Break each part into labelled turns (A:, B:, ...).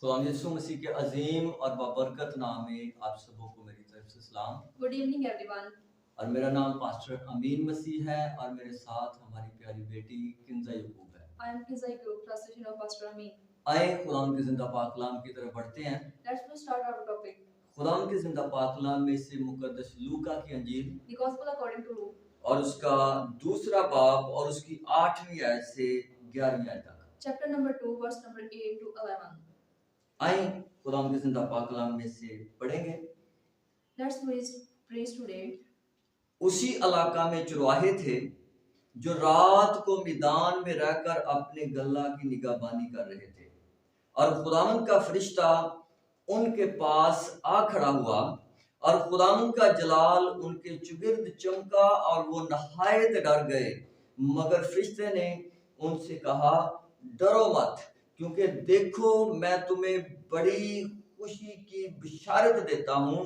A: खुदा यीशु मसीह के अजीम और बाबरकत नाम में आप सबों को मेरी तरफ से सलाम।
B: Good evening, everyone.
A: और मेरा नाम पास्टर अमीन मसीह है और मेरे साथ हमारी प्यारी बेटी किंजा यकूब है।
B: I am Kiza Group, translation of Pastor Amin.
A: आए खुदा के जिंदा पाक कलाम की तरफ बढ़ते हैं।
B: Let's start our topic.
A: खुदा के जिंदा पाक कलाम में से मुकद्दस लूका की अंजील
B: The Gospel according to Luke,
A: और उसका दूसरा बाब और उसकी 8वीं आयत से 11वीं आयत तक।
B: chapter number 2, verse number 8 to 11.
A: आए खुदा के जिंदा पाक कलाम में से पढ़ेंगे।
B: Let's praise today.
A: उसी इलाका में चरवाहे थे जो रात को मैदान में रहकर अपने गल्ला की निगाहबानी कर रहे थे और खुदावंद का फरिश्ता उनके पास आ खड़ा हुआ और खुदावंद का जलाल उनके चुगिर्द चमका और वो नहायत डर गए। मगर फरिश्ते ने उनसे कहा, डरो मत, क्योंकि देखो मैं तुम्हें बड़ी खुशी की बिशारत देता हूँ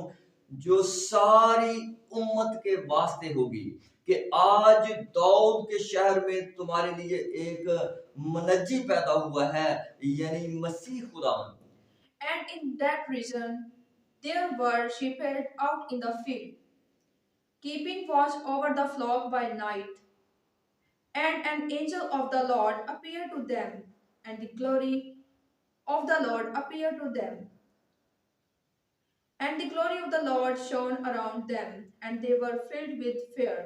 A: जो सारी उम्मत के वास्ते होगी कि आज दाऊद के शहर में तुम्हारे लिए एक मुनज्जी पैदा हुआ है, यानी मसीह खुदावंद।
B: And in that region, there were shepherds out in the field, keeping watch over the flock by night. And an angel of the Lord appeared to them, and the glory of the Lord appeared to them. And the glory of the Lord shone around them, and they were filled with fear.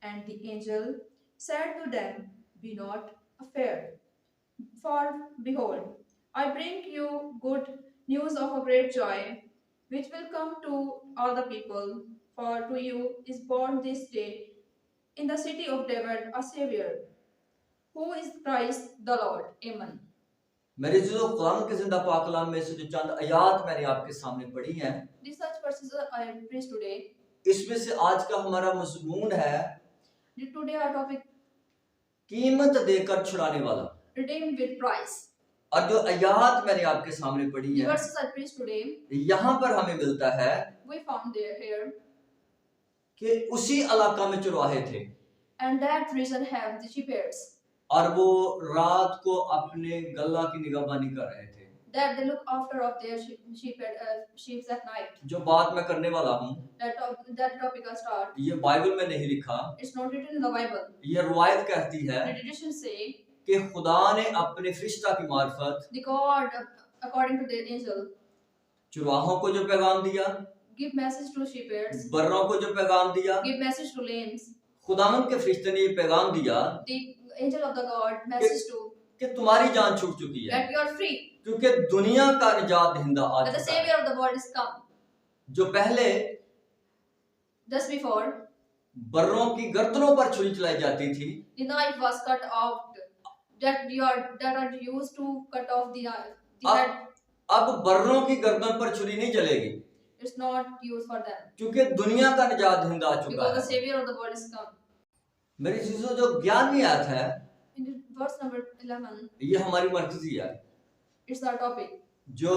B: And the angel said to them, be not afraid, for behold, I bring you good news of a great joy, which will come to all the people. For to you is born this day in the city of David a Savior, who is Christ the Lord. Amen.
A: मेरे जो कुरान के जिंदा पाक कलाम में से जो चंद आयात मैंने आपके सामने पढ़ी हैं,
B: These such verses I have preached today.
A: इसमें से आज का हमारा मज़मून है
B: Today our topic,
A: कीमत देकर छुड़ाने वाला।
B: redeemed with price.
A: और जो आयात मैंने आपके सामने पढ़ी
B: The
A: है,
B: verses I preached today,
A: यहाँ पर हमें मिलता है
B: we found there here,
A: कि उसी इलाका में चरवाहे थे
B: and that region have the shepherds,
A: और वो रात को अपने गल्ला की निगाहबानी कर रहे थे।
B: that they look after of their sheep at night.
A: जो बात मैं करने वाला हूँ
B: That topic I start.
A: ये बाइबल में नहीं लिखा,
B: It's not written in the Bible.
A: ये रवायत कहती है
B: The traditions say
A: कि खुदा ने अपने फरिश्ता की मार्फत
B: the God, according to the angel,
A: चरवाहों को जो पैगाम दिया,
B: give message to shepherds,
A: बर्रों को जो पैगाम दिया,
B: give message to lambs.
A: खुदावंद के फरिश्ते ने ये पैगाम दिया
B: The angel of the God message to
A: कि तुम्हारी जान छूट चुकी है,
B: that you are free,
A: क्योंकि दुनिया का निजात दहिंदा आ
B: that the
A: चुका है।
B: Savior of the world is come.
A: जो पहले
B: Just before,
A: बर्रों की गर्दनों पर छुरी चलाई जाती थी,
B: the knife was cut off, that are used to cut off the head.
A: अब बर्रों की गर्दन पर छुरी नहीं चलेगी,
B: It's not used for them,
A: क्योंकि दुनिया का निजात दहिंदा आ चुका
B: because the
A: है।
B: Savior of the world is come.
A: मेरी चीजों जो 11वीं आयत है,
B: In the verse number 11,
A: ये हमारी मरकजी है,
B: it's our topic,
A: जो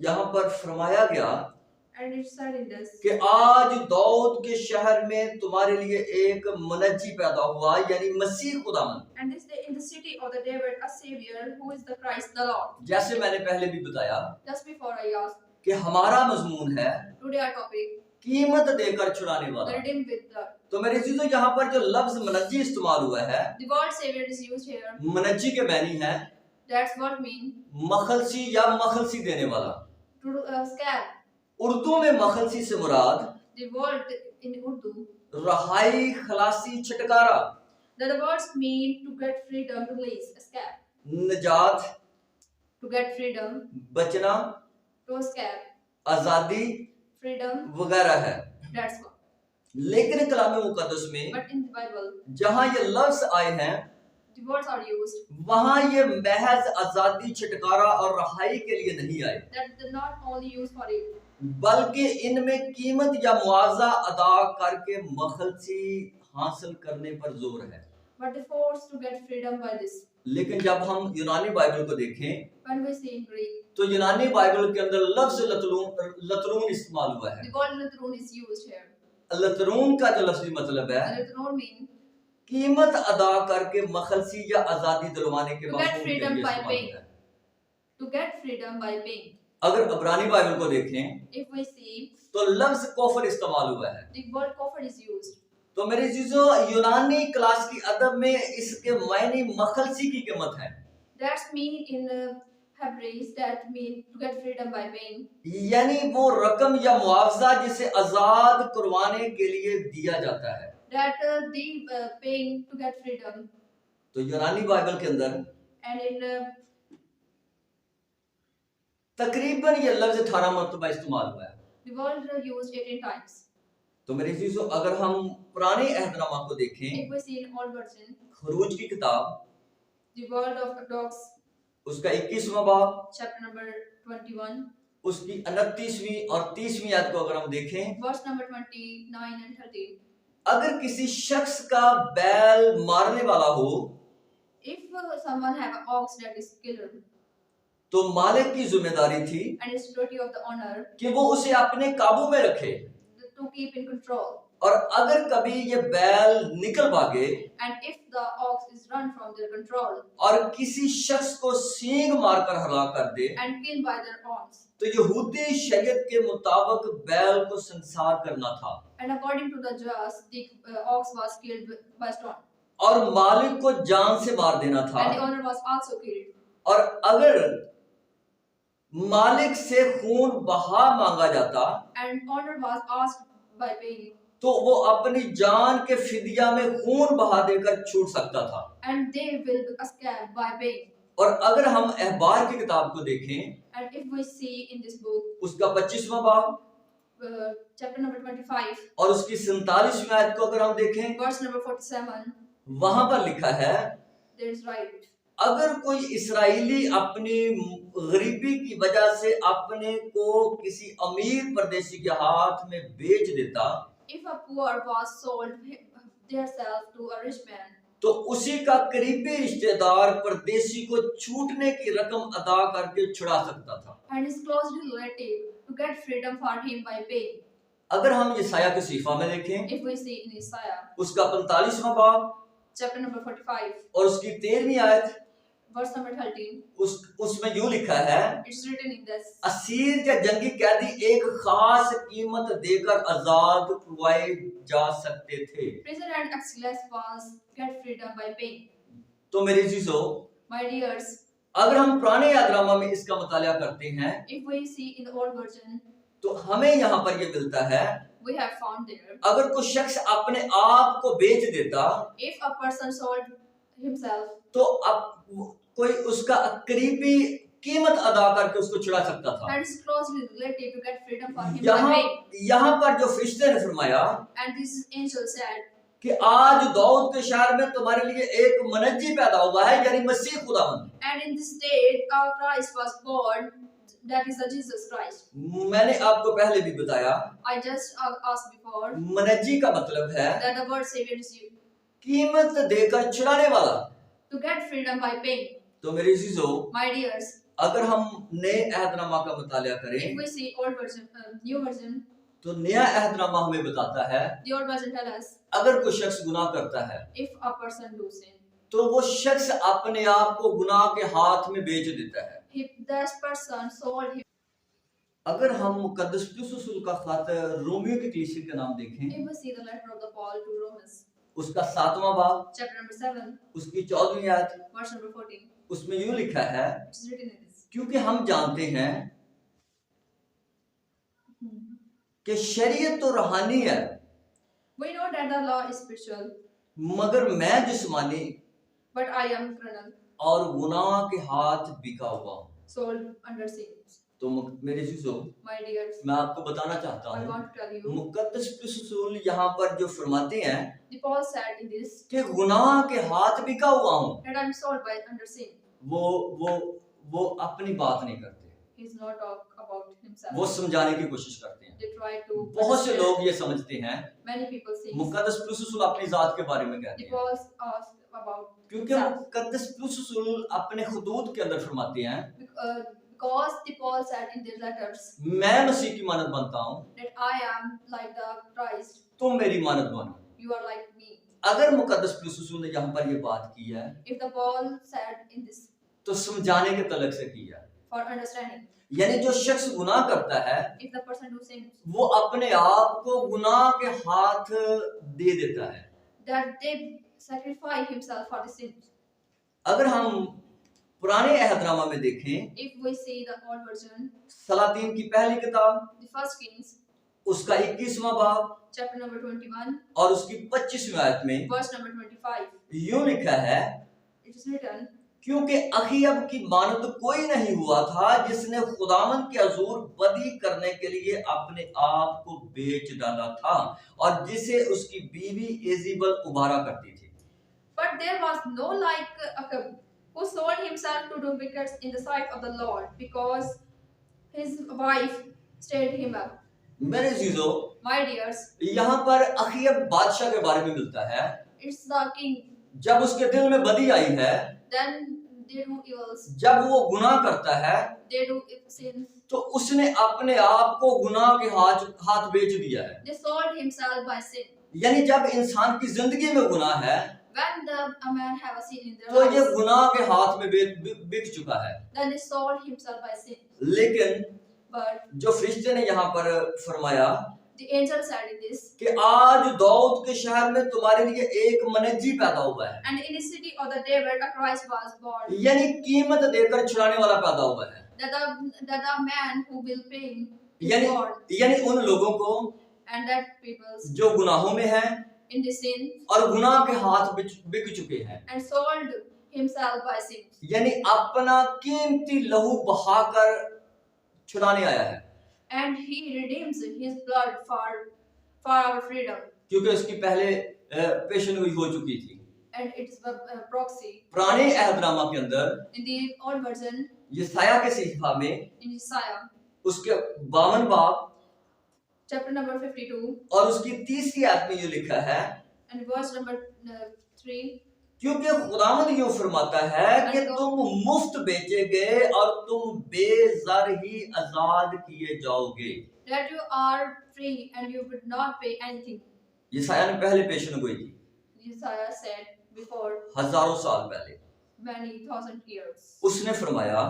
A: यहाँ पर फरमाया गया
B: and it's said in this,
A: कि आज दाऊद के शहर में तुम्हारे लिए एक मुनज्जी पैदा हुआ, यानी मसीह खुदावंद।
B: and this day in the city of the David a Savior, who is the Christ the Lord.
A: जैसे मैंने पहले भी बताया
B: Just before I asked,
A: कि हमारा मजमून है
B: today our topic,
A: कीमत देकर छुड़ाने
B: the
A: वाला।
B: redeemed with blood.
A: तो मेरे चीजों यहाँ पर जो लफ्ज मुनज्जी इस्तेमाल हुआ है,
B: The word Savior is used here.
A: मुनज्जी के मैनी है
B: That's what mean
A: मखलसी या मखलसी देने वाला।
B: to scab.
A: उर्दू में मखलसी से मुराद
B: The word in Urdu,
A: रहाई, खलासी, छुटकारा,
B: that the words mean to get freedom, release, escape,
A: निजात,
B: to get freedom,
A: बचना,
B: to escape,
A: आजादी
B: freedom.
A: वगैरह है।
B: That's what.
A: लेकिन कलाम मुकद्दस में
B: But in the Bible,
A: जहाँ ये लफ्ज आए हैं,
B: the words are used
A: वहाँ ये महज आजादी, छुटकारा और रहाई के लिए नहीं आए,
B: that they're not only used for it,
A: बल्कि इनमें कीमत या मुआवजा अदा करके मखलसी हासिल करने पर जोर है।
B: but the force to get freedom by this.
A: लेकिन जब हम यूनानी बाइबल को देखें
B: When we see in Greek,
A: तो यूनानी बाइबल के अंदर लफ्ज लतरून इस्तेमाल हुआ है।
B: the word latrun is used here.
A: लतरून का जो लफ्जी मतलब है,
B: And latrun mean
A: कीमत अदा करके मखलसी या आजादी दिलवाने के
B: to get
A: मफहूम के लिए
B: freedom by
A: इस्तेमाल
B: paying.
A: होता है।
B: to get freedom by paying.
A: अगर इब्रानी बाइबल को देखें
B: If we see,
A: तो लफ्ज कोफर इस्तेमाल हुआ है।
B: the word kofar is used.
A: तो मेरे चीजों यूनानी क्लास की अदब में इसके मायने मखलसी की कीमत है,
B: That's mean in Hebrews, that mean to get freedom by paying.
A: यानी वो रकम या मुआवजा जिसे आजाद करवाने के लिए दिया जाता है।
B: That the paying to get freedom.
A: तो यूनानी बाइबल के अंदर
B: And in
A: तकरीबन ये लफ्ज 18 मरतबा इस्तेमाल हुआ है।
B: the word used 18 times.
A: तो मेरे चीजों अगर हम पुराने अहदनामा को देखें,
B: If we see in old version,
A: खरूज की किताब
B: the word of dogs,
A: उसका 21वां बाब,
B: chapter number 21,
A: उसकी 29वीं और 30वीं आयत को अगर हम देखें,
B: verse number 29 and 30.
A: अगर किसी शख्स का बैल मारने वाला हो
B: If someone have an ox that is killed,
A: तो मालिक की जिम्मेदारी थी
B: and it's duty of the owner
A: कि वो उसे अपने काबू में रखे,
B: to keep in control.
A: और अगर कभी ये बैल निकल भागे
B: And if the ox is run from their control
A: और किसी शख्स को सींग मारकर हलाक कर दे,
B: and killed by their horns,
A: तो यहूदी शरीयत के मुताबिक बैल को संसार करना था
B: and according to the just, the ox was killed by stone,
A: और मालिक को जान से मार देना था।
B: and the owner was also killed.
A: और अगर मालिक से खून बहा मांगा जाता
B: And owner was asked by paying,
A: तो वो अपनी जान के फिदिया में खून बहा देकर छूट सकता था।
B: and they will escape by paying.
A: और अगर हम अहबार की किताब को देखें,
B: And if we see in this book,
A: उसका 25वां बाब
B: chapter number 25,
A: और उसकी 47वीं आयत को अगर हम देखें,
B: verse number 47,
A: वहां पर लिखा है,
B: there is right.
A: अगर कोई इसराइली अपनी गरीबी की वजह से अपने को किसी अमीर परदेशी के हाथ में बेच देता,
B: If a poor was sold theirself to a rich man,
A: तो उसी का करीबी रिश्तेदार परदेशी को छूटने की रकम अदा करके छुड़ा सकता था।
B: and his close relative to get freedom for him by paying.
A: अगर हम यसाया के सीफा में देखें,
B: If we see in Isaiah,
A: उसका 45वां बाब
B: chapter number 45,
A: और उसकी 13वीं आयत,
B: verse number 13,
A: उसमें यूं लिखा है,
B: it's written in this:
A: Asir या जंगी कैदी एक खास कीमत देकर आजाद करवाए जा सकते थे।
B: prisoner and exiles was get freedom by paying.
A: तो मेरे चीजों,
B: My dears,
A: अगर हम पुराने यादनामा में इसका मुताला करते हैं,
B: if we see in the old version,
A: तो हमें यहाँ पर ये मिलता है,
B: we have found there,
A: अगर कोई शख्स अपने आप को बेच देता,
B: if a person sold himself,
A: तो अब कोई उसका करीबी कीमत अदा करके उसको छुड़ा सकता था।
B: and his closely relative to get freedom for him by paying.
A: यहाँ पर जो फरिश्ते ने फरमाया
B: And this angel said,
A: कि आज दाऊद के शहर में तुम्हारे लिए एक मनज्जी पैदा हुआ है, यानी मसीह खुदावंद।
B: and in this day our Christ was born, that is the Jesus Christ.
A: मैंने आपको पहले भी बताया,
B: I just asked before
A: मनज्जी का मतलब है
B: that the word Savior is you,
A: कीमत देकर छुड़ाने वाला।
B: to get freedom by paying.
A: तो मेरे चीजों,
B: My dears,
A: अगर हम नए अहदनामा का मुताला
B: if
A: करें,
B: we see old version, new version,
A: तो नया अहदनामा हमें बताता है,
B: the old version tell us,
A: अगर कोई शख्स गुनाह करता है
B: if a person do sin,
A: तो वो शख्स अपने आप को गुनाह के हाथ में बेच देता है।
B: if this person sold him,
A: अगर हम मुकद्दस रसूल का खत रोमियो की कलीसिया का नाम देखें,
B: if we see the letter of the Paul to Romans,
A: उसका 7वां बाब,
B: chapter number 7,
A: उसकी 14वीं आयत,
B: verse number 14,
A: उसमें यूं लिखा है,
B: it's written in this.
A: क्योंकि हम जानते हैं कि शरीयत तो रूहानी है,
B: We know that the law is spiritual,
A: मगर मैं जिस्मानी
B: but I am carnal,
A: और गुनाह के हाथ बिका हुआ हूँ।
B: sold under sins.
A: तो मेरे चीजों,
B: My dears,
A: मैं आपको बताना चाहता
B: I
A: हूँ,
B: want to tell you,
A: मुकद्दस रसूल यहाँ पर जो फरमाते हैं
B: the Paul said in this
A: कि गुनाह के हाथ बिका हुआ हूँ,
B: that I am sold by under sin.
A: वो अपनी बात नहीं करते,
B: He is not talk about himself.
A: वो समझाने की कोशिश करते हैं।
B: They try to.
A: बहुत से
B: understand.
A: लोग ये समझते हैं,
B: Many people say
A: मुकद्दस रसूल अपनी जात के बारे में कहते
B: the
A: हैं,
B: Paul asked about
A: क्योंकि
B: himself.
A: मुकद्दस रसूल अपने खुदूत के अंदर फरमाते हैं,
B: Because the Paul said in their letters
A: मैं मसीह की मानद बनता हूँ,
B: that I am like the Christ,
A: तुम मेरी मानद बनो।
B: you are like me.
A: अगर मुकद्दस रसूल ने यहाँ पर ये बात की है,
B: If the Paul said in this
A: तो समझाने के तलक से की है,
B: for understanding.
A: यानी जो शख्स गुनाह करता है
B: If the person who sins,
A: वो अपने आप को गुनाह के हाथ दे देता है।
B: that they sacrifice himself for the sins.
A: अगर हम पुराने अहदनामा में देखें,
B: If we see the old version,
A: सलातीन की पहली किताब
B: the first Kings,
A: उसका 21वां बाब
B: chapter number 21,
A: और उसकी 25वीं आयत में
B: verse number 25,
A: यूं लिखा है,
B: it is written,
A: क्योंकि अखीयब की मानद कोई नहीं हुआ था जिसने खुदावन के हजूर बदी करने के लिए अपने आप को बेच डाला था और जिसे उसकी बीवी एजिबल उबारा करती थी।
B: but there was no like Achab, who sold himself to do wicked in the sight of the Lord, because his wife stirred him up.
A: मेरे जीजो,
B: My dears,
A: यहाँ पर अखीयब बादशाह के बारे में मिलता है।
B: it's the king.
A: जब उसके दिल में बदी आई है,
B: Then they do evils,
A: जब वो गुनाह करता है,
B: they do sins.
A: तो उसने अपने आप को गुनाह के हाथ बेच दिया है।
B: They sold himself by sin.
A: यानी जब इंसान की जिंदगी में गुनाह है
B: When a man have a sin in their
A: तो ये
B: lives,
A: गुनाह के हाथ में बिक चुका है।
B: then they sold himself by sin.
A: लेकिन
B: But
A: जो फरिश्ते ने यहाँ पर फरमाया
B: the angel said in this,
A: कि आज दाऊद के शहर में तुम्हारे लिए एक मनज्जी पैदा हुआ है,
B: and in the city of the David a Christ was born,
A: यानी कीमत देकर छुड़ाने वाला पैदा हुआ है।
B: that the man who will pay is
A: यानी
B: born,
A: यानी उन लोगों को
B: and that peoples
A: जो गुनाहों में हैं
B: in the sin
A: और गुनाह के हाथ बिक चुके हैं,
B: and sold himself by sin,
A: यानी अपना कीमती लहू बहाकर छुड़ाने आया है,
B: and he redeems his blood for our freedom,
A: क्योंकि उसकी पहले पेशेंगोई हो चुकी थी।
B: and it's a proxy.
A: पुराने अहदनामा के अंदर
B: In the old version,
A: यसाया के सहीफा में
B: in Isaiah
A: उसके 52 बाब
B: chapter number 52
A: और उसकी 30वीं आयत में ये लिखा है,
B: and verse number 3,
A: क्योंकि खुदावंद यूं फरमाता है कि तुम मुफ्त बेचे गए और तुम बेज़र ही आजाद किए जाओगे।
B: that you are free and you would not pay anything.
A: यसाया ने पहले पेशेंगोई की,
B: Isaiah said before
A: हजारों साल पहले।
B: many thousand years.
A: उसने फरमाया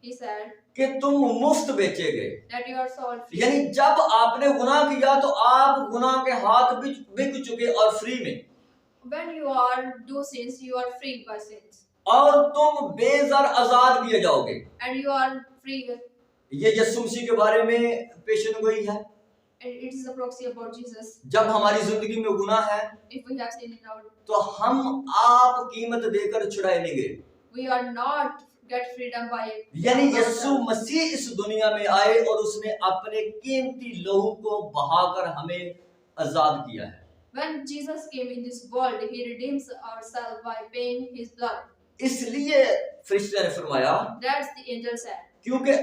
B: He said
A: कि तुम मुफ्त बेचे गए,
B: that you are sold free.
A: यानी जब आपने गुनाह किया तो आप गुनाह के हाथ बिक चुके और फ्री में,
B: When you are do sins, you are free by sins,
A: और तुम बेज़र आजाद किए जाओगे।
B: and you are free.
A: ये यीशु मसीह के बारे में पेशेंगोई है।
B: And it is a proxy about Jesus.
A: जब हमारी जिंदगी में गुनाह है
B: If we have sin in our,
A: तो हम आप कीमत देकर छुड़ाए नहीं गए,
B: we are not get freedom by
A: यानी यीशु
B: ourselves.
A: मसीह इस दुनिया में आए और उसने अपने कीमती लहू को बहाकर हमें आजाद किया है।
B: When Jesus came in this world, He redeems ourselves by paying His blood.
A: इसलिए फरिश्ते ने फरमाया
B: That's the angel said.
A: क्योंकि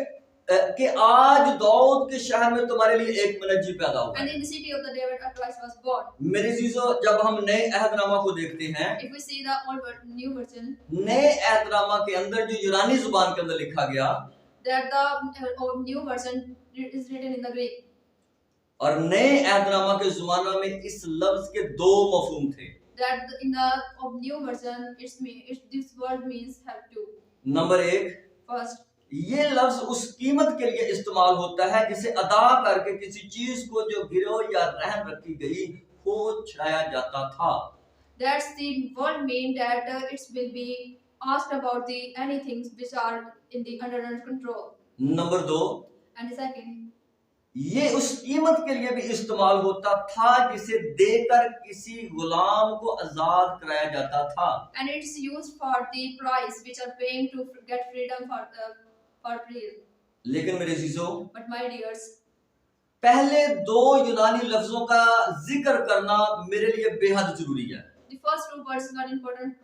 A: कि आज दाऊद के शहर में तुम्हारे लिए एक मनज्जी पैदा हुआ
B: And
A: है।
B: in the city of the David, a Christ was born.
A: मेरे जीजो, जब हम नए अहदनामा को देखते हैं,
B: If we see the new version,
A: नए अहदनामा के अंदर जो यूनानी जुबान के अंदर लिखा गया
B: that the new version is written in the Greek.
A: और नए अहदनामा के जुबाना में इस लफ्ज के दो मफहूम थे।
B: That in the new version, this word means have two.
A: Number एक,
B: First,
A: ये लफ्ज उस कीमत के लिए इस्तेमाल होता है जिसे अदा करके किसी चीज को जो गिरव या रहन रखी गई को छुड़ाया जाता था।
B: that's the word mean that it will be asked about the anything which are in the under control.
A: Number दो,
B: And the second,
A: ये उस कीमत के लिए भी इस्तेमाल होता था जिसे देकर किसी गुलाम को आजाद कराया जाता था।
B: and it's used for the price which are paying to get freedom for free.
A: लेकिन मेरे जीजो,
B: But my dears,
A: पहले दो यूनानी लफ्जों का जिक्र करना मेरे लिए बेहद जरूरी है।
B: the first two words are important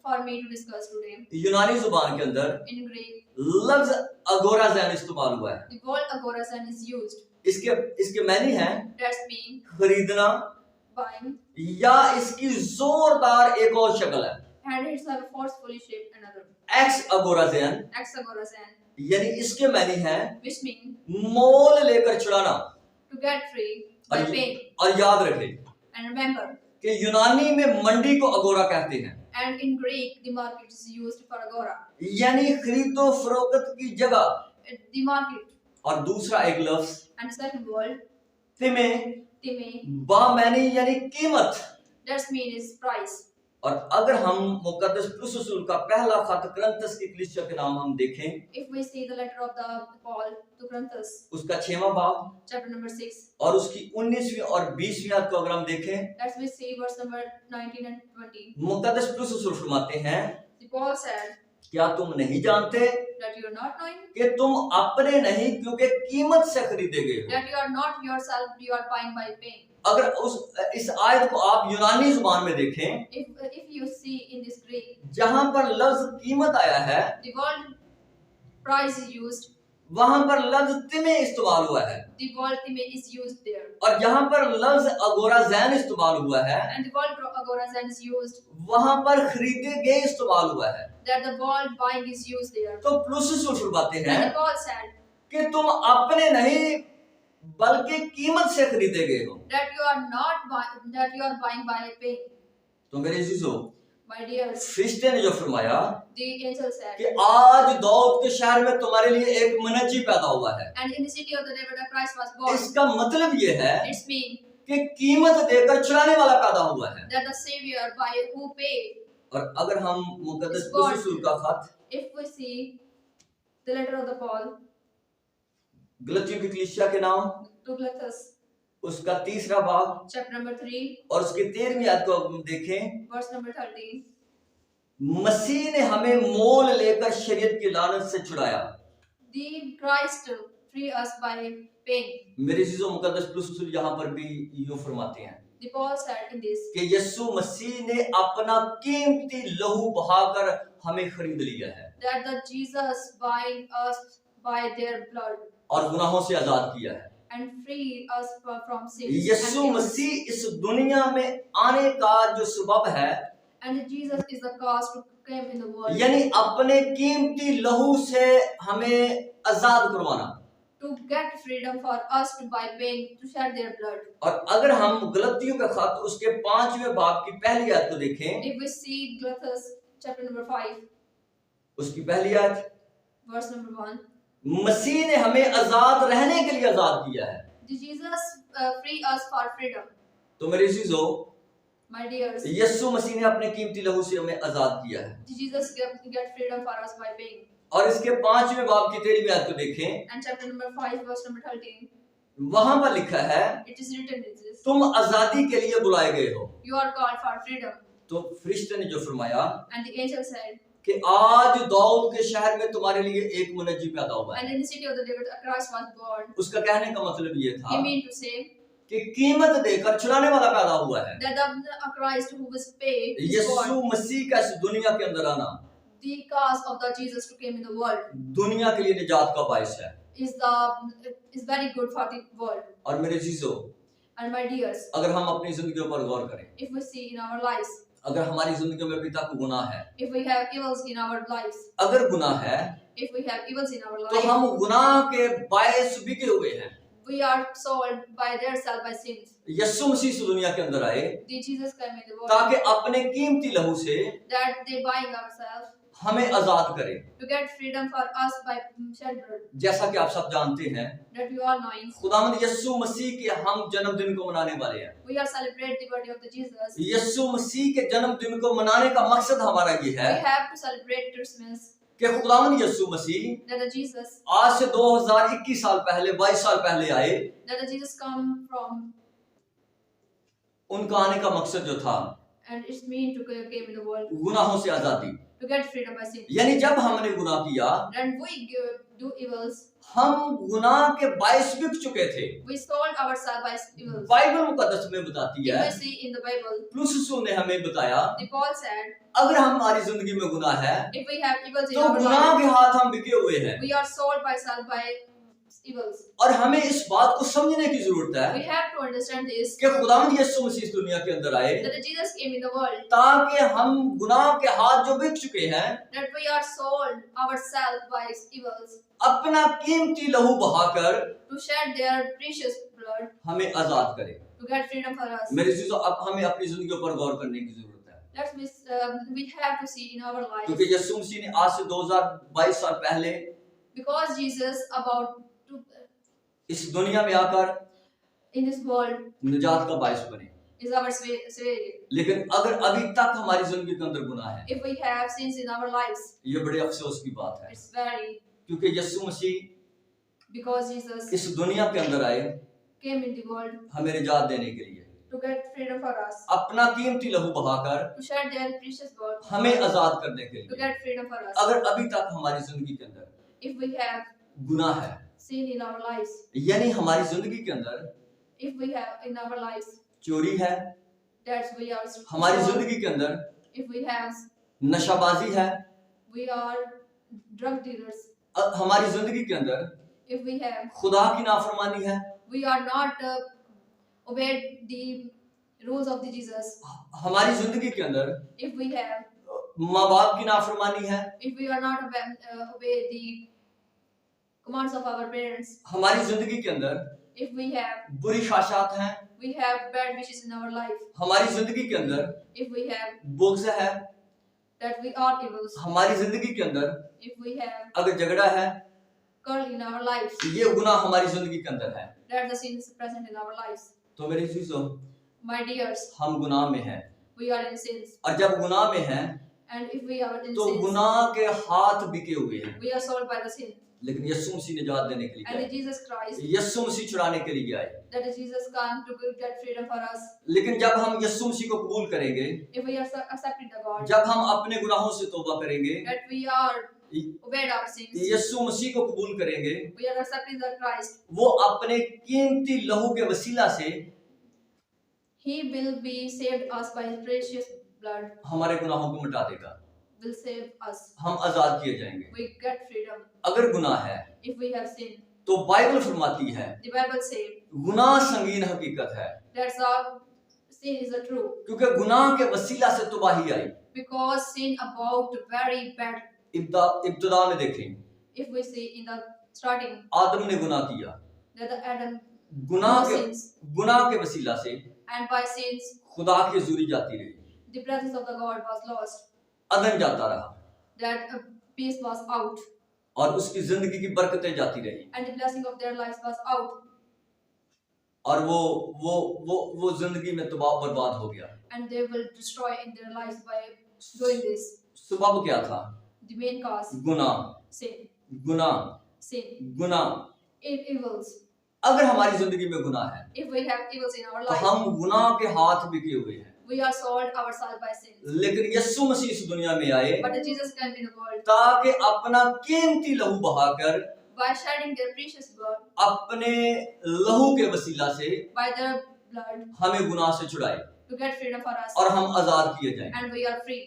B: for me to discuss today.
A: यूनानी जुबान के अंदर
B: In Greek,
A: लफ्ज अगोराज़ैन इस्तेमाल हुआ है।
B: the word agorasan is used.
A: इसके मायने हैं
B: That's mean
A: खरीदना,
B: buying,
A: या इसकी जोरदार एक और शक्ल है
B: and it's a forcefully shaped another.
A: एक्स अगोराज़ैन,
B: Ex agorasan,
A: यानी इसके मायने हैं
B: which mean
A: मोल लेकर छुड़ाना।
B: to get free by paying.
A: और याद रखें
B: And remember,
A: कि यूनानी में मंडी को अगोरा कहते हैं,
B: and in Greek, the market is used for agora.
A: यानी खरीदो फरोख्त की जगह।
B: the market.
A: और दूसरा एक लफ्ज
B: And the second word,
A: time
B: time,
A: बामैनी यानी कीमत।
B: that mean is price.
A: और अगर हम मुकद्दस पौलुस रसूल का पहला खत कुरिन्थस की कलीसिया के नाम हम देखें,
B: If we see the letter of the Paul to Corinthians,
A: उसका 6वां बाब
B: chapter number 6,
A: और उसकी 19वीं और 20वीं आयत को अगर हम देखें,
B: let's we see verse number 19 and 20.
A: मुकद्दस पौलुस रसूल फरमाते हैं,
B: The Paul said
A: क्या तुम नहीं जानते
B: that you are not knowing,
A: कि तुम अपने नहीं क्योंकि कीमत से खरीदे गए हो।
B: that you are not yourself, you are buying by paying.
A: अगर इस आयत को आप यूनानी जुबान में देखें,
B: If you see in this Greek,
A: जहां पर लफ्ज कीमत आया है,
B: the word price is used,
A: वहां पर लफ्ज तिमे इस्तेमाल हुआ है,
B: the word time is used there,
A: और जहां पर लफ्ज अगोराजैन इस्तेमाल हुआ है,
B: and the word agorazan is used,
A: वहां पर खरीदे गए इस्तेमाल हुआ है।
B: that the word buying is used there.
A: तो पौलुस रसूल फरमाते
B: And
A: हैं
B: the Paul said
A: कि तुम अपने नहीं बल्कि कीमत से खरीदे गए हो।
B: that you are not buying, that you are buying by paying.
A: तो मेरे अजीजों,
B: My dears,
A: फरिश्ते ने जो फरमाया
B: the angel said,
A: कि आज दाऊद के शहर में तुम्हारे लिए एक मुनज्जी पैदा हुआ है,
B: and in the city of the David, Christ was born.
A: इसका मतलब ये है
B: It's mean
A: कि कीमत देकर छुड़ाने वाला पैदा हुआ है।
B: that the Savior by who paid.
A: और अगर हम मुकद्दस पौलुस रसूल का खत
B: If we see the letter of the Paul
A: गलतियों की कलीसिया के नाम,
B: to Galatas,
A: उसका 3रा बाब
B: chapter number 3,
A: और उसकी 13वीं आयत को हम देखें,
B: verse number 13,
A: मसीह ने हमें मोल लेकर शरीयत की लानत से छुड़ाया।
B: the Christ free us by paying.
A: मेरे चीजों मुकद्दस पौलुस रसूल यहाँ पर भी यूं फरमाते हैं
B: The Paul said in this
A: कि यीशु मसीह ने अपना कीमती लहू बहाकर हमें खरीद लिया है
B: that the Jesus buying us by their blood
A: और गुनाहों से आजाद किया है।
B: and free us from sin.
A: यीशु मसीह इस दुनिया में आने का जो सबब है,
B: And Jesus is the cause to come in the world
A: यानी अपने कीमती लहू से हमें आजाद करवाना।
B: to get freedom for us to by paying to shed their blood.
A: और अगर हम गलतियों का खत उसके 5वें बाब की पहली आयत को देखें,
B: If we see Galatas chapter number 5,
A: उसकी पहली आयत,
B: verse number 1,
A: मसीह ने हमें आजाद रहने के लिए आजाद किया है।
B: did Jesus free us for freedom?
A: तो मेरे चीजों,
B: My dears,
A: यीशु मसीह ने अपने कीमती लहू से हमें आजाद किया है।
B: did Jesus get freedom for us by paying?
A: और इसके 5वें बाब की 13वीं आयत को देखें,
B: And chapter number 5, verse number 13,
A: वहां पर लिखा है,
B: it is written in this,
A: तुम आजादी के लिए बुलाए गए हो।
B: you are called for freedom.
A: तो फरिश्ते ने जो फरमाया
B: And the angel said,
A: कि आज दाऊद के शहर में तुम्हारे लिए एक मुनज्जी पैदा हुआ
B: and
A: है।
B: in the city of the David, Christ was born.
A: उसका कहने का मतलब ये था
B: He mean to say
A: कि कीमत देकर छुड़ाने वाला पैदा हुआ है।
B: that the Christ who was paid is
A: Yeshu
B: born.
A: मसीह का इस दुनिया के अंदर आना
B: The cause of the Jesus to came in the world
A: दुनिया के लिए निजात का बायस है।
B: is very good for the world.
A: और मेरे चीजों,
B: And my dears,
A: अगर हम अपनी जिंदगियों पर गौर करें,
B: if we see in our lives,
A: अगर हमारी जिंदगियों में अभी तक गुनाह है,
B: if we have evils in our lives,
A: अगर गुनाह है
B: if we have evils in our
A: तो
B: life,
A: हम गुनाह के बायस बिके हुए हैं।
B: we are sold by their self by sins.
A: यीशु मसीह इस दुनिया के अंदर आए
B: The Jesus came in the world
A: ताकि अपने कीमती लहू से
B: that they buying ourselves
A: हमें आजाद करे।
B: to get freedom for us by shed blood.
A: जैसा कि आप सब जानते हैं,
B: That you all knowing,
A: खुदावंद यीशु मसीह के हम जन्मदिन को मनाने वाले हैं।
B: we are celebrate the birthday of the Jesus.
A: यीशु मसीह के जन्मदिन को मनाने का मकसद हमारा ये
B: We
A: है
B: have to celebrate Christmas.
A: कि खुदावंद यीशु मसीह
B: That the Jesus,
A: आज से 2021 साल पहले, 22 साल पहले आए।
B: that the Jesus come from,
A: उनका आने का मकसद जो था
B: and it's mean to came in the world
A: गुनाहों से आजादी,
B: to get freedom by sin.
A: यानी जब हमने गुनाह किया,
B: When we do evils,
A: हम गुनाह के बायस बिक चुके थे।
B: we sold ourselves by evils.
A: Bible मुकद्दस में बताती
B: If
A: है,
B: we see in the Bible,
A: पौलुस रसूल ने हमें बताया,
B: the Paul said,
A: अगर हमारी जिंदगी में गुनाह है
B: if we have evils in
A: तो
B: our
A: गुनाह
B: life,
A: के हाथ हम बिके हुए हैं।
B: we are sold by self by evils.
A: और हमें इस बात को समझने की जरूरत है
B: We have to understand this,
A: कि खुदावंद यीशु मसीह इस दुनिया के अंदर आए
B: that the Jesus came in the world,
A: ताकि हम गुनाह के हाथ जो बिक चुके हैं,
B: that we are sold ourselves by evils,
A: अपना कीमती लहू बहाकर
B: to shed their precious blood,
A: हमें आजाद करे।
B: to get freedom for us.
A: मेरे चीजों, अब हमें अपनी जिंदगियों पर गौर करने की जरूरत है,
B: We have to see in our life,
A: क्योंकि यीशु मसीह ने आज से 2022 साल पहले
B: Because Jesus about to
A: इस दुनिया में आकर
B: in this world
A: निजात का बायस बने।
B: is our Savior.
A: लेकिन अगर अभी तक हमारी जिंदगी के अंदर गुनाह है,
B: If we have sins in our lives,
A: ये बड़े अफसोस की बात है,
B: it's very
A: क्योंकि यीशु मसीह
B: because Jesus
A: इस दुनिया के अंदर आए
B: came in the world
A: हमें निजात देने के लिए,
B: to get freedom for us,
A: अपना कीमती लहू बहाकर
B: to shed their precious blood,
A: हमें आजाद करने के
B: to
A: लिए।
B: get freedom for us.
A: अगर अभी तक हमारी जिंदगी के अंदर
B: If we have
A: गुनाह है,
B: sin in our lives,
A: यानी हमारी जिंदगी के अंदर
B: if we have in our lives,
A: चोरी है,
B: that's we are
A: हमारी
B: strong.
A: जिंदगी के अंदर
B: If we have,
A: नशाबाजी है,
B: we are drug dealers.
A: हमारी जिंदगी के अंदर
B: If we have,
A: खुदा की नाफरमानी है,
B: we are not obeyed the rules of the Jesus.
A: हमारी जिंदगी के अंदर
B: If we have,
A: माँ बाप की नाफरमानी है,
B: if we are not obey the commands of our parents,
A: हमारी जिंदगी के अंदर
B: if we have,
A: बुरी ख्वाहिशात हैं,
B: we have bad wishes in our life,
A: हमारी जिंदगी के अंदर
B: if we have,
A: बुग़्ज़ है,
B: that we are evils,
A: हमारी जिंदगी के अंदर
B: if we have,
A: अगर झगड़ा है,
B: curl in our lives,
A: ये गुनाह हमारी जिंदगी के अंदर है।
B: that the sin is present in our lives.
A: तो मेरे चीजों,
B: My dears,
A: हम गुनाह में हैं,
B: we are in sins,
A: और जब गुनाह में हैं
B: and if we are in
A: तो
B: sins,
A: गुनाह के हाथ बिके हुए हैं।
B: we are sold by the sin.
A: लेकिन यीशु मसीह निजात देने के लिए
B: And
A: आए,
B: Jesus Christ,
A: यीशु मसीह छुड़ाने के लिए आए।
B: that is Jesus come to get freedom for us.
A: लेकिन जब हम यीशु मसीह को कबूल करेंगे,
B: If we are accepting the God,
A: जब हम अपने गुनाहों से तौबा करेंगे,
B: that we are obeyed our sins,
A: यीशु मसीह को कबूल करेंगे,
B: we are accepting the Christ,
A: वो अपने कीमती लहू के वसीला से
B: He will be saved us by His precious blood,
A: हमारे गुनाहों को मिटा देगा,
B: will save us.
A: हम आजाद किए जाएंगे।
B: We get freedom.
A: अगर गुनाह है
B: If we have sinned,
A: तो बाइबल फरमाती है
B: the Bible says
A: गुनाह संगीन हकीकत है,
B: that's our sin is the true,
A: क्योंकि गुनाह के वसीला से तबाही आई।
B: because sin about very bad.
A: इब्तिदा में देखें,
B: If we see in the starting
A: आदम ने गुनाह किया,
B: that the Adam sins,
A: गुनाह के वसीला से
B: and by sins
A: खुदा की हजूरी जाती रही,
B: the presence of the God was lost,
A: अदन जाता रहा,
B: that peace was out,
A: और उसकी जिंदगी की बरकतें जाती रही,
B: and the blessing of their lives was out,
A: और वो जिंदगी में तबाह बर्बाद हो गया।
B: and they will destroy in their lives by doing this.
A: सबब क्या था?
B: The main cause,
A: गुनाह,
B: sin,
A: गुनाह,
B: sin,
A: गुनाह।
B: evils.
A: अगर हमारी जिंदगी में गुनाह है
B: If we have evils in our
A: तो
B: life,
A: हम गुनाह के हाथ बिके हुए हैं।
B: we are sold ourselves by sin.
A: लेकिन यीशु मसीह इस दुनिया में आए
B: But Jesus came in the world
A: ताकि अपना कीमती लहू बहाकर
B: by shedding their precious blood,
A: अपने लहू के वसीला से
B: by their blood,
A: हमें गुनाह से छुड़ाए
B: to get freedom for us,
A: और हम आजाद किए जाएं,
B: and we are free.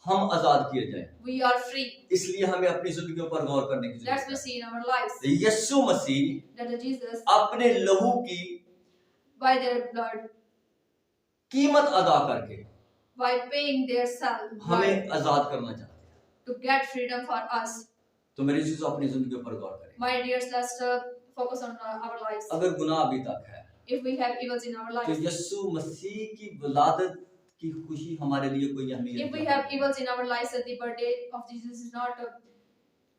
A: हम आजाद किए जाएं।
B: We are free.
A: इसलिए हमें अपनी जिंदगी पर गौर करने की
B: That's
A: जरूरत
B: we
A: है।
B: see in our lives
A: Yeshu Masih
B: that the Jesus
A: अपने लहू की
B: by their blood,
A: कीमत अदा करके
B: by paying their self,
A: हमें आजाद करना चाहते हैं।
B: to get freedom for us.
A: तो मेरी चीजों अपनी जिंदगी पर गौर करें।
B: My dears, let's focus on our lives.
A: अगर गुनाह अभी तक है
B: If we have evils in our
A: तो
B: lives,
A: यीशु मसीह की विलादत की खुशी हमारे लिए कोई अहमियत
B: if we
A: नहीं
B: have
A: है।
B: evils in our lives, that the birthday of Jesus is not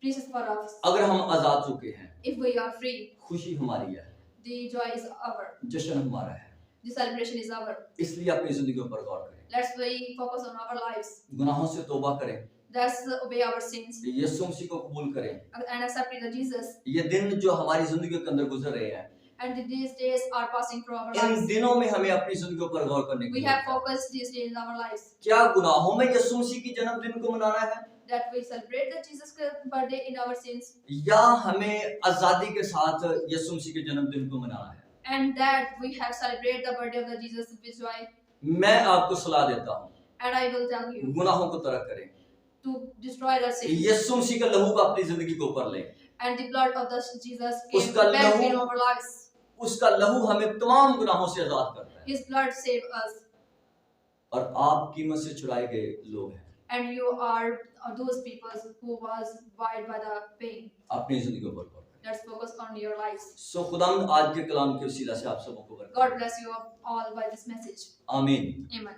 B: precious for us.
A: अगर हम आजाद चुके हैं,
B: If we are free,
A: खुशी हमारी है,
B: the joy is ours.
A: जश्न हमारा है।
B: The celebration is ours.
A: इसलिए अपनी जिंदगी पर गौर करें,
B: Let's we focus on our lives.
A: गुनाहों से तौबा करें,
B: Let's obey our sins
A: यीशु मसीह को कबूल करें।
B: and accept the Jesus.
A: ये दिन जो हमारी जिंदगी के अंदर गुजर रहे हैं,
B: And these days are passing through our
A: in
B: lives.
A: दिनों में हमें अपनी जिंदगी पर गौर करने की
B: We have
A: जरूरत है।
B: focused these days in our lives.
A: क्या गुनाहों में यीशु मसीह की जन्मदिन को मनाना है,
B: That we celebrate the Jesus birthday in our sins,
A: या हमें आजादी के साथ यीशु मसीह के जन्मदिन को मनाना है?
B: and that we have celebrated the birthday of the Jesus with joy.
A: मैं आपको सलाह देता हूँ,
B: And I will tell you
A: गुनाहों को तर्क करें,
B: to destroy the sin.
A: यीशु मसीह का लहू को अपनी जिंदगी के ऊपर लें।
B: And the blood of the Jesus came
A: उसका
B: back
A: लहू-
B: in our lives.
A: उसका लहू हमें तमाम गुनाहों से आजाद करता है,
B: His blood saved us.
A: और आप कीमत से छुड़ाए गए लोग हैं।
B: And you are those people who was bought by the pain.
A: अपनी जिंदगी पर गौर करें।
B: Let's focus on your lives.
A: सो खुदावंद आज के कलाम के वसीला से आप सबको बरकत
B: God bless you all by this message.
A: आमीन।
B: Amen.